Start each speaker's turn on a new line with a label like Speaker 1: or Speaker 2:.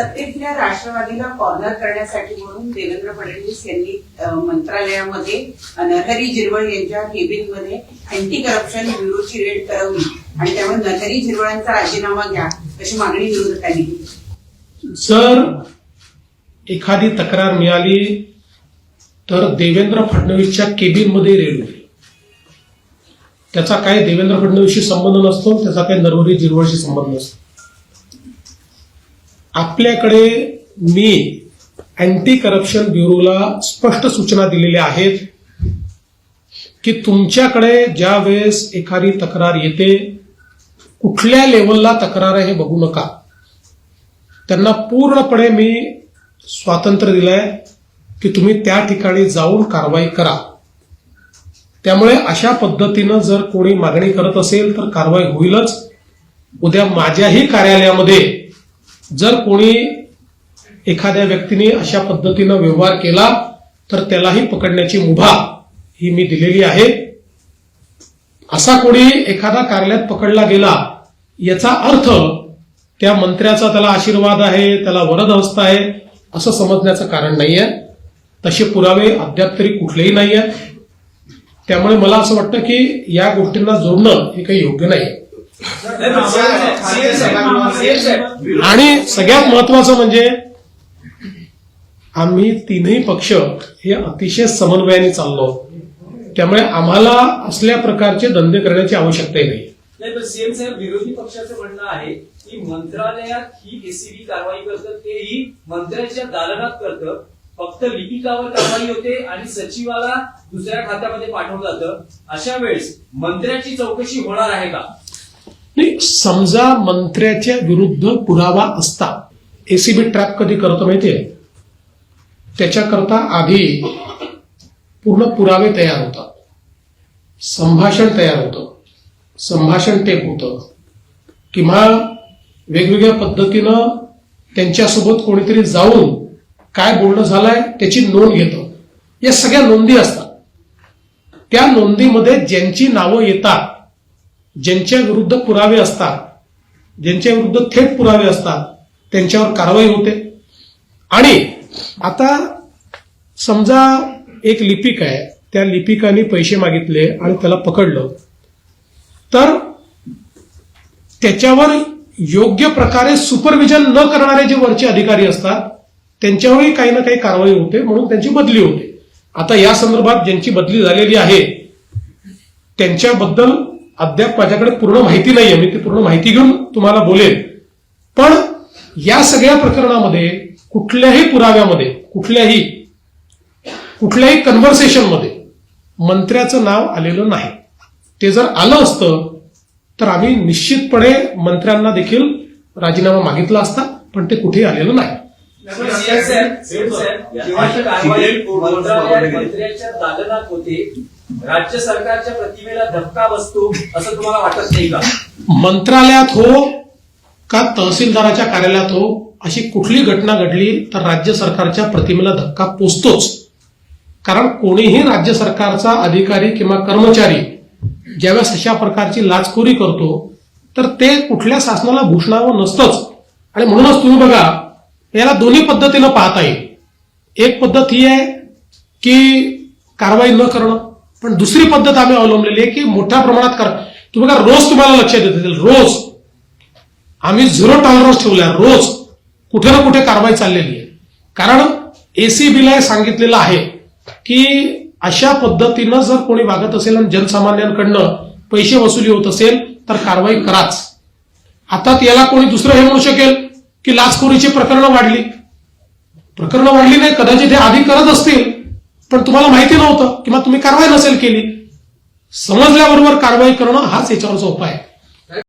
Speaker 1: सत्तेतल्या राष्ट्रवादीला कॉर्नर करण्यासाठी म्हणून देवेंद्र फडणवीस यांनी मंत्रालयामध्ये नरहरी झिरवळ यांच्या केबिनमध्ये अँटी करप्शन ब्युरोची रेड करवली आणि त्यामुळे नरहरी झिरवळांचा राजीनामा घ्या अशी मागणी विरोधकांनी केली.
Speaker 2: जर एखादी तक्रार मिळाली तर देवेंद्र फडणवीसच्या केबिनमध्ये रेड होईल. त्याचा काही देवेंद्र फडणवीसशी संबंध नसतो, त्याचा काही नरहरी झिरवळशी संबंध नसतो. आपल्याकडे मी अँटी करप्शन ब्युरोला स्पष्ट सूचना दिलेल्या आहेत की तुमच्याकडे ज्या वेळेस एखादी तक्रार येते, कुठल्या लेवलला तक्रार आहे हे बघू नका. त्यांना पूर्णपणे मी स्वातंत्र्य दिलंय की तुम्ही त्या ठिकाणी जाऊन कारवाई करा. त्यामुळे अशा पद्धतीनं जर कोणी मागणी करत असेल तर कारवाई होईलच. उद्या माझ्याही कार्यालयामध्ये जर कोणी एखाद्या व्यक्तीने अशा पद्धतीनं व्यवहार केला तर त्यालाही पकडण्याची मुभा ही मी दिलेली आहे. असा कोणी एखादा कार्यालयात पकडला गेला याचा अर्थ त्या मंत्र्याचा त्याला आशीर्वाद आहे, त्याला वरद हस्त आहे असं समजण्याचं कारण नाहीये. तसे पुरावे अद्याप तरी कुठलेही नाहीये. त्यामुळे मला असं वाटतं की या गोष्टींना जोडणं हे काही योग्य नाही. आणि सगळ्यात महत्वाचं म्हणजे आम्ही तीनही पक्ष हे अतिशय समन्वयाने चाललो. त्यामुळे आम्हाला असल्या प्रकारचे धंदे करण्याची आवश्यकताही नाही.
Speaker 3: सीएम साहेब, विरोधी पक्षाचं म्हणणं आहे की मंत्रालयात ही एसीबी कारवाई करतं, तेही मंत्र्याच्या दालनात करतं. फक्त लिपिकावर कारवाई होते आणि सचिवाला दुसऱ्या खात्यामध्ये पाठवलं जातं. अशा वेळेस मंत्र्याची चौकशी होणार आहे का?
Speaker 2: नाही, समजा मंत्र्याच्या विरुद्ध पुरावा असता, एसीबी ट्रॅप कधी करतो माहितीये, त्याच्याकरता आधी पूर्ण पुरावे तयार होतात, संभाषण तयार होतं, संभाषण टेप होतं, किंवा वेगवेगळ्या पद्धतीनं त्यांच्यासोबत कोणीतरी जाऊन काय बोलणं झालंय त्याची नोंद घेतं. या सगळ्या नोंदी असतात. त्या नोंदीमध्ये ज्यांची नावं येतात, ज्यांच्या विरुद्ध पुरावे असतात, ज्यांच्या विरुद्ध थेट पुरावे असतात, त्यांच्यावर कारवाई होते. आणि आता समजा एक लिपिक आहे, त्या लिपिकाने पैसे मागितले आणि त्याला पकडलं, तर त्याच्यावर योग्य प्रकारे सुपरविजन न करणारे जे वरचे अधिकारी असतात त्यांच्यावरही काही ना काही कारवाई होते, म्हणून त्यांची बदली होते. आता या संदर्भात ज्यांची बदली झालेली आहे त्यांच्याबद्दल अद्याप माझ्याकडे पूर्ण माहिती नाहीये. मी ती पूर्ण माहिती घेऊन तुम्हाला बोलेन. पण या सगळ्या प्रकरणामध्ये कुठल्याही पुराव्यामध्ये, कुठल्याही कन्व्हर्सेशनमध्ये मंत्र्याचं नाव आलेलं नाही. ते जर आलं असतं तर आम्ही निश्चितपणे मंत्र्यांना देखील राजीनामा मागितला असता, पण ते कुठेही आलेलं नाही.
Speaker 3: मंत्र्याच्या दालनात होते, राज्य सरकारच्या प्रतिमेला धक्का बसतो असं तुम्हाला वाटत नाही का?
Speaker 2: मंत्रालयात हो का तहसीलदाराच्या कार्यालयात हो, अशी कुठली घटना घडली तर राज्य सरकारच्या प्रतिमेला धक्का पोचतोच. कारण कोणीही राज्य सरकारचा अधिकारी किंवा कर्मचारी ज्यावेळेस अशा प्रकारची लाचखोरी करतो तर ते कुठल्या शासनाला भूषणावं नसतंच. आणि म्हणूनच तुम्ही बघा, याला दोन्ही पद्धतीनं पाहता येईल. एक पद्धत ही आहे की कारवाई न करणं, पण दुसरी पद्धत आम्ही अवलंबलेली आहे की मोठ्या प्रमाणात करा. तुम्ही बघा, रोज तुम्हाला लक्षात येतील, रोज आम्ही 0 टॉलरन्स ठेवलाय. रोज कुठे ना कुठे कारवाई चाललेली आहे. कारण एसीबीला सांगितलेलं आहे की अशा पद्धतीनं जर कोणी वागत असेल आणि जनसामान्यांकडनं पैसे वसुली होत असेल तर कारवाई कराच. आता याला कोणी दुसरं हे म्हणू शकेल की लाचखोरीची प्रकरणं वाढली नाही, कदाचित हे आधी करत असतील पण तुम्हाला माहिती नव्हतं किंवा तुम्ही कारवाई नसेल केली. समजल्याबरोबर कारवाई करणं हाच याच्यावरचा उपाय आहे.